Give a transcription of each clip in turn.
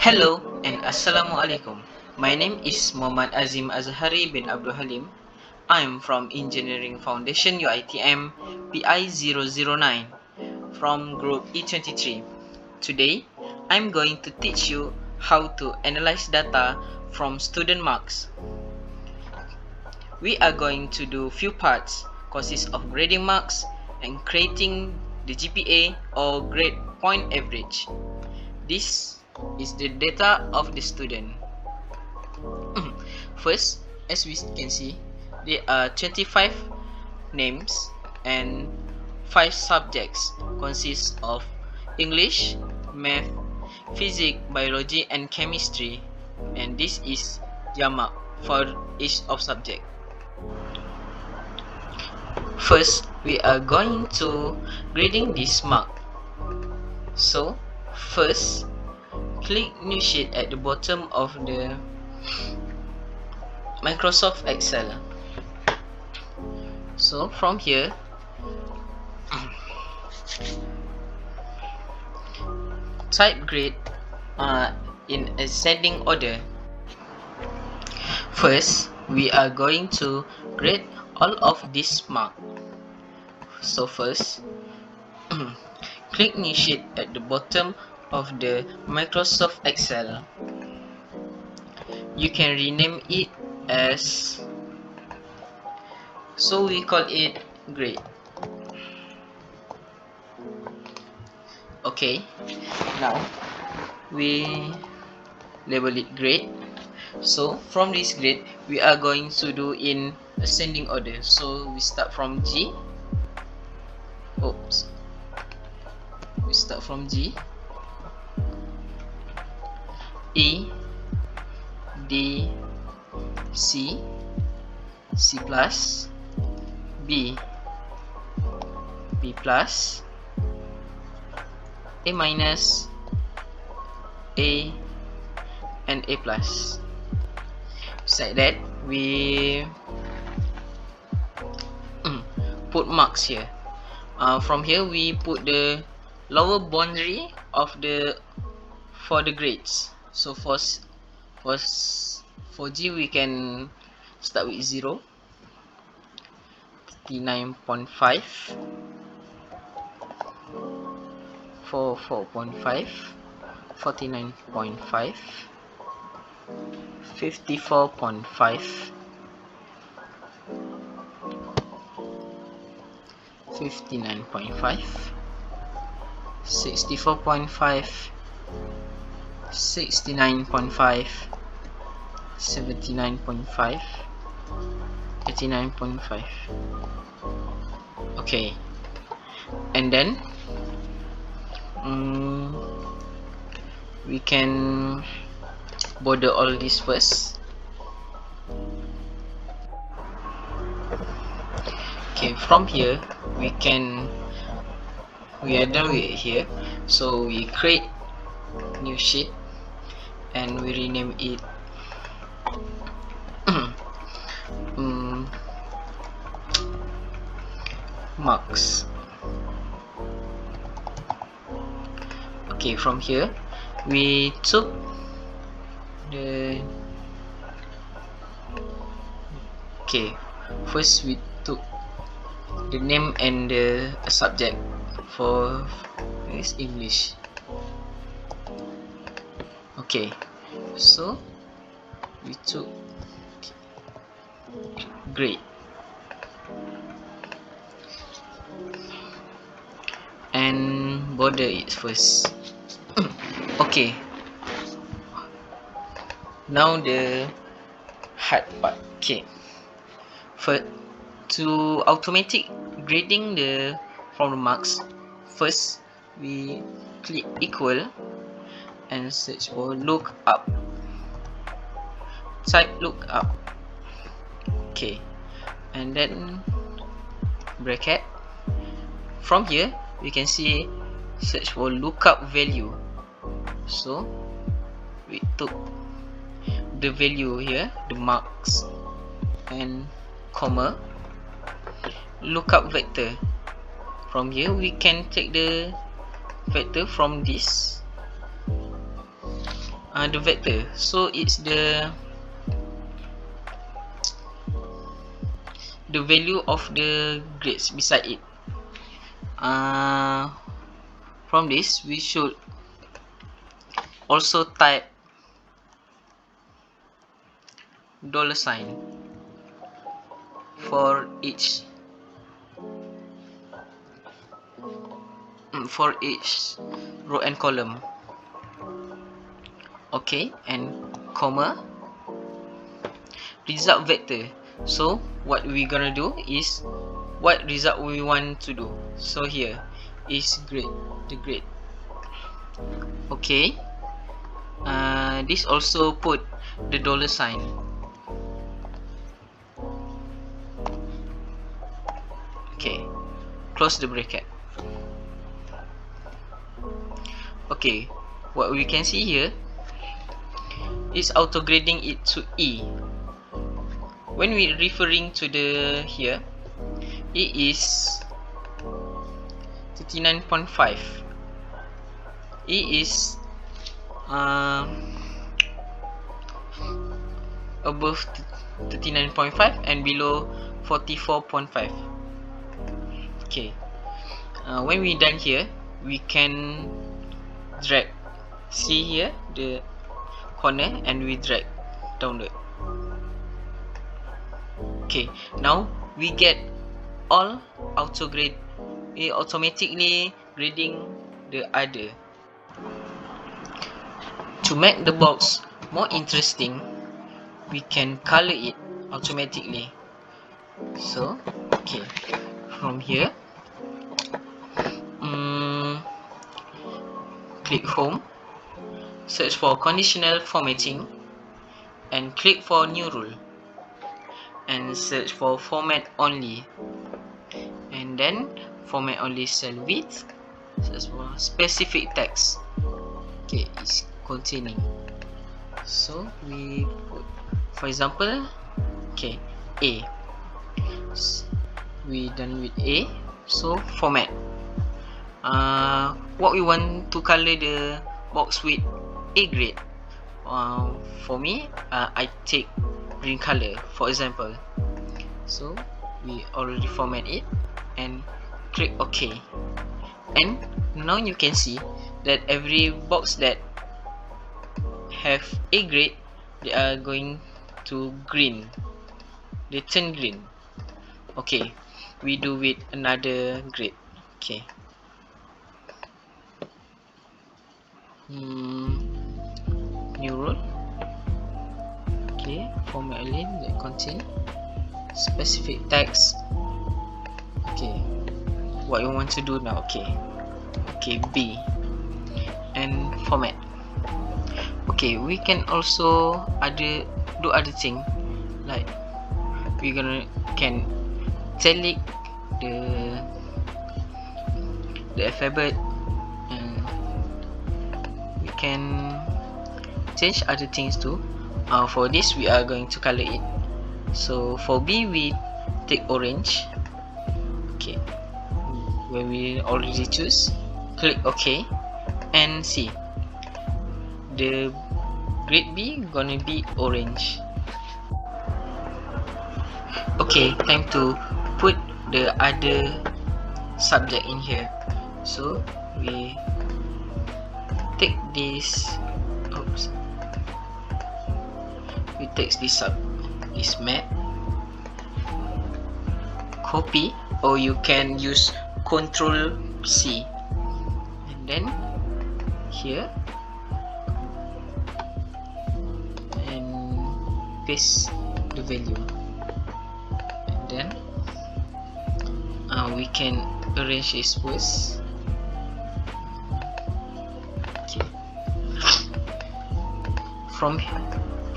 Hello and Assalamualaikum. My name is Muhammad Azim Azhari bin Abdul Halim. I am from Engineering Foundation UITM PI009 from Group E23. Today, I'm going to teach you how to analyze data from student marks. We are going to do few parts consist of grading marks and creating the GPA or grade point average. This is the data of the student. First, as we can see, there are 25 names and 5 subjects consist of English, Math, Physics, Biology and Chemistry, and this is their mark for each of subject. First, we are going to grading this mark. So, first, click New Sheet at the bottom of the Microsoft Excel. So from here, type grade in ascending order. First, we are going to grade all of this mark. So first, click New Sheet at the bottom of the Microsoft Excel. You can rename it as, so we call it grade. Okay, now we label it grade. So from this grade, we are going to do in ascending order. So we start from G. Oops. We start from G, E, D, C, C plus, B, B plus, A minus, A, and A plus. Besides that, we put marks here. From here, we put the lower boundary of the for the grades. So for G, we can start with 0, 39.5, for 4.5, 49.5, 54.5, 59.5, 64.5, 69.5, 79.5, 89.5. Okay, and then we can border all this first. Okay, from here we are done with it here, so we create new sheet and we rename it marks. Okay, from here we took the first we took the name and the subject for this English. Okay, so we took grade and border it first. Okay, now the hard part. Okay, first, to automatic grading the from the marks, first we click equal and search for look up. Type look up. Okay, and then bracket. From here we can see search for lookup value. So we took the value here, the marks, and comma, lookup vector. From here we can take the vector from this the vector, so it's the value of the grades beside it. From this we should also type $sign for each row and column. Okay, and comma result vector. So what we gonna do is what result we want to do. So here is grade, the grade. Okay, this also put the $sign. Okay, close the bracket. Okay, what we can see here is auto grading it to E. When we referring to the here, it is 39.5. It is above 39.5 and below 44.5. Okay, when we done here, we can drag. See here the corner, and we drag downward. Okay, now we get all auto grade, automatically grading the other. To make the box more interesting, we can color it automatically. So okay, from here, click home, search for conditional formatting, and click for new rule, and search for format only, and then format only cell width, search for specific text. Okay, it's containing, so we put, for example, okay, A. We done with A, so format. What we want to color the box with A grade. For me, I take green color, for example. So we already format it and click OK. And now you can see that every box that have A grade, they are going to green. They turn green. Okay, we do with another grade. Okay. New rule. Okay, format link that contain specific text. Okay, what you want to do now? Okay, B, and format. Okay, we can also do other thing, like we can select the alphabet, and we can change other things too. For this, we are going to color it. So for B, we take orange. Okay, when we already choose, click OK, and see the grade B gonna be orange. Okay, time to put the other subject in here. So we take this. Oops. We take this map, copy, or you can use Ctrl C, and then here, and paste the value, and then we can arrange this first. Okay.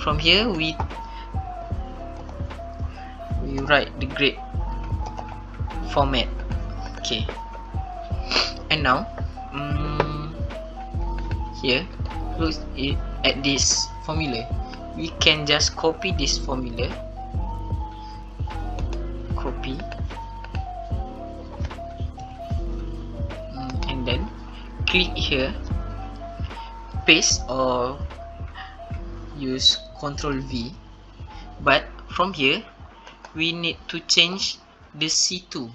From here we write the grade format. Okay, and now here, look at this formula. We can just copy this formula, copy, and then click here, paste, or use Ctrl V, but from here we need to change the C2.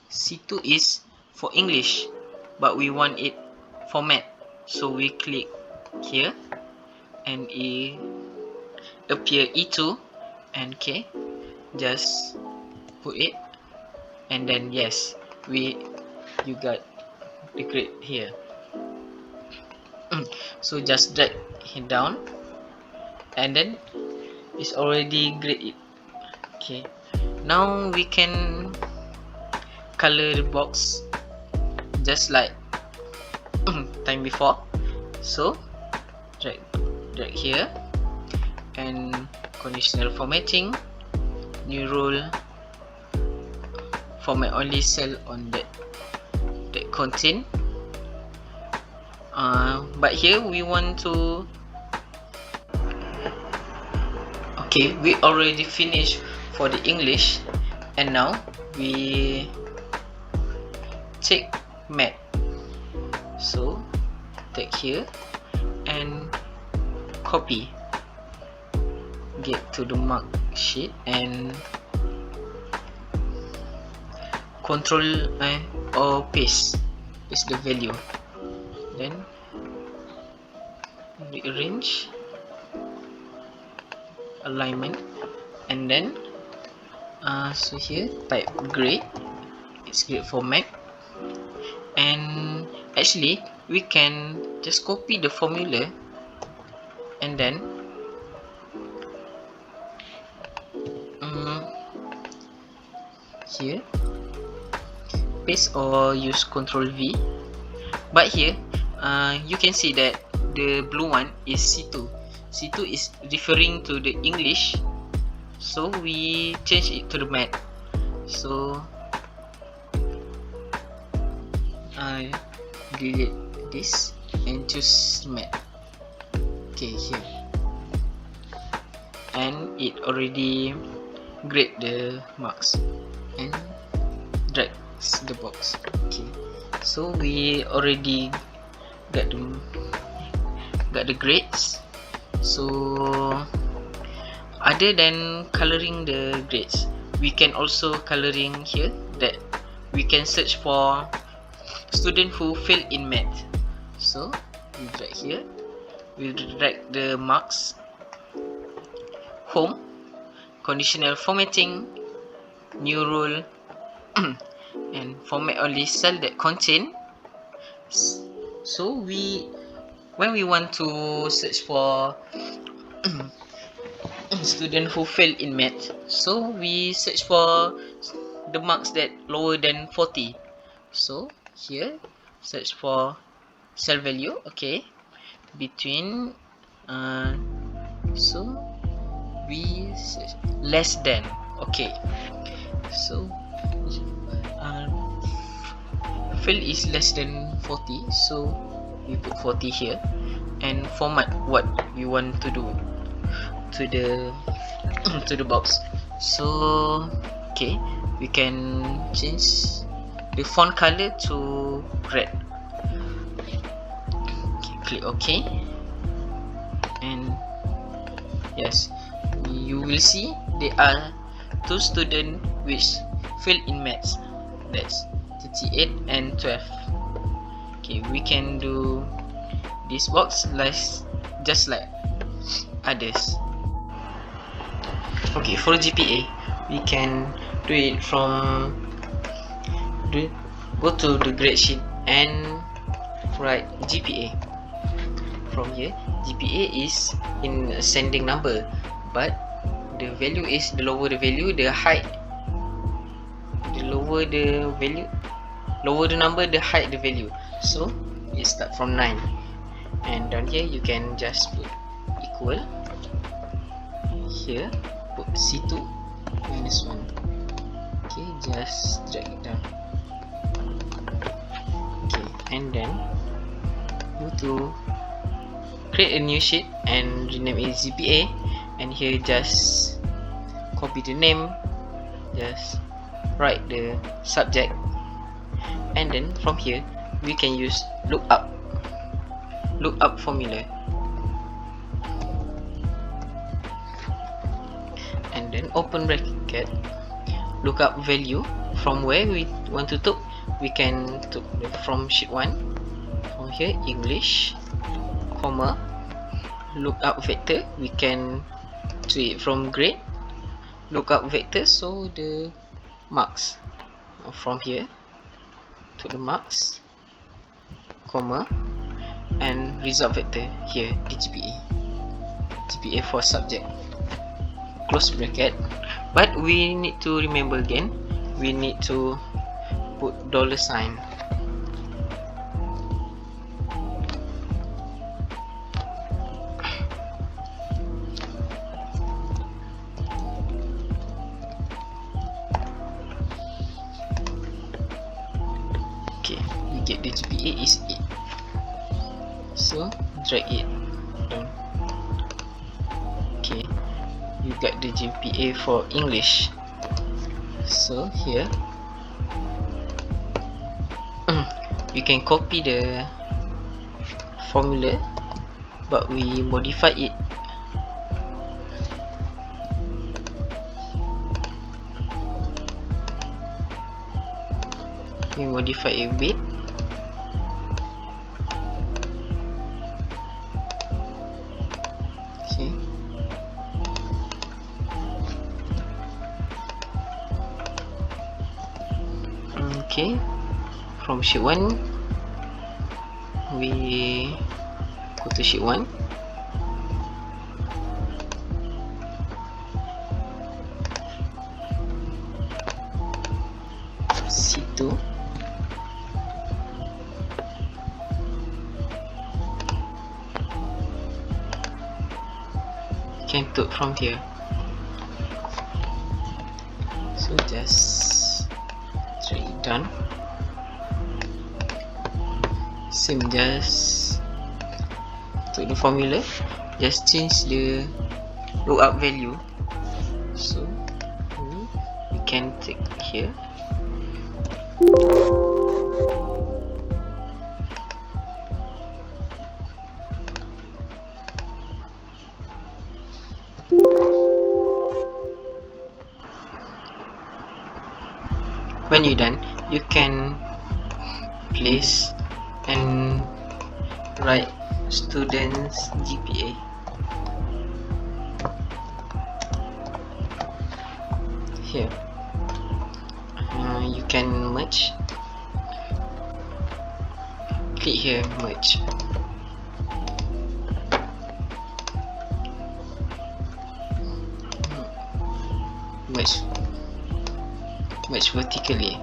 C2 is for English, but we want it format, so we click here and it appear E2, and okay, just put it, and then yes, you got the grade here. So just drag it down, and then it's already graded. Okay, now we can color the box just like time before. So drag here, and conditional formatting, new rule, format only cell on that contain. But here we want to, okay, we already finished for the English, and now we take math. So take here and copy, get to the mark sheet and control or paste the value, then rearrange, alignment, and then so here type grade, it's grade format, and actually we can just copy the formula and then here paste or use Ctrl V. But here you can see that the blue one is C2. C2 is referring to the English, so we change it to the math. So I delete this and choose math. Okay, here, and it already grade the marks and drags the box. Okay, so we already got the grades. So other than coloring the grades, we can also coloring here that we can search for student who fail in math. So we drag here, we drag the marks, home, conditional formatting, new rule, and format only cell that contain. So when we want to search for student who fail in math, so we search for the marks that lower than 40. So here search for cell value, okay, between so we search less than, okay, so fail is less than 40, so we put 40 here, and format what we want to do to the box. So okay, we can change the font color to red. Okay, click OK, and yes, you will see there are two students which fail in maths, that's 38 and 12. Okay, we can do this box just like others. Okay, for GPA we can do it from go to the grade sheet and write GPA. From here, GPA is in ascending number, but the value is, the lower the value, the height, the lower the value, lower the number, the height the value. So it start from 9, and down here you can just put equal, here put C2 minus 1. Okay, just drag it down. Okay, and then go to create a new sheet and rename it GPA, and here just copy the name, just write the subject, and then from here we can use lookup formula. and then open bracket, look up value from where we want to took. We can took from sheet 1, from here English, comma, look up vector, we can treat from grade, look up vector, so the marks from here to the marks, comma, and result vector here, the GPA for subject, close bracket. But we need to remember again, we need to put $sign. Okay, you get the GPA is 8. So drag it down. Okay, you got the GPA for English. So here you can copy the formula, but we modify it. We modify it a bit. Okay. Okay. From sheet 1, we go to sheet 1. C2. Can took from here. So just drag it down. Same, just to the formula, just change the lookup value. So we can take here. When you're done, you can place and write students GPA. Here you can merge, click here, merge. Merge vertically.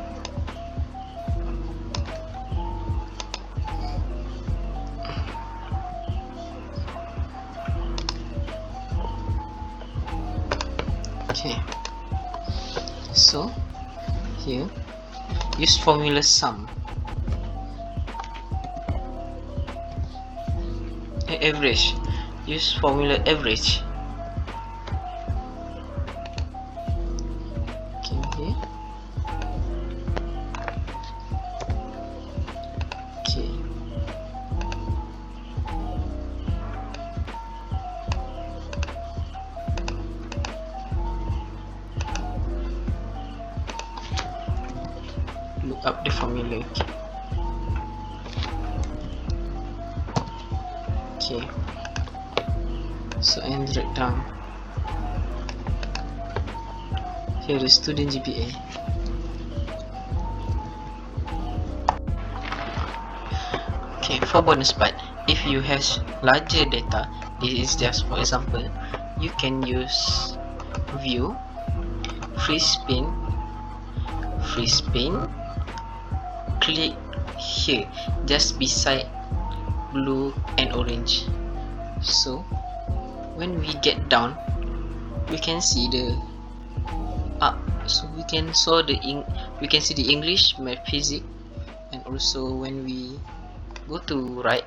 Okay, so here use formula sum, average, use formula average. Okay, okay. Look up the formula. Okay. So and drag down. Here is student GPA. Okay, for bonus part, if you have larger data, this is just for example, you can use view, free spin, click here just beside blue and orange. So when we get down, we can see the up, so we can see the English, math, physics, and also when we go to right,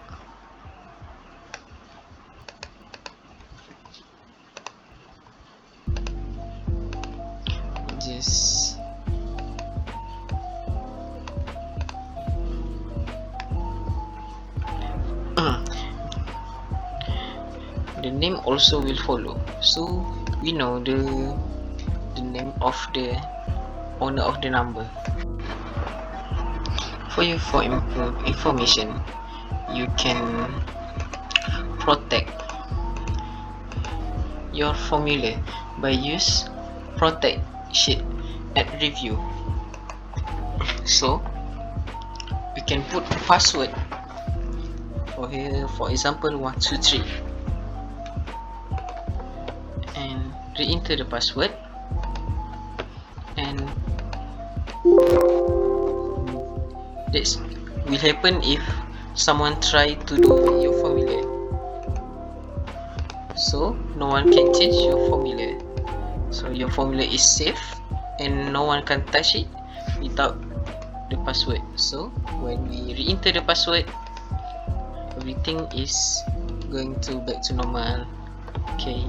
just the name also will follow, so we know the the name of the owner of the number. For your information, you can protect your formula by use protect sheet at review. So you can put password for here, for example 123, and re-enter the password, and this will happen if someone try to do your formula. So no one can change your formula. So your formula is safe and no one can touch it without the password. So when we re-enter the password, everything is going to back to normal. Okay,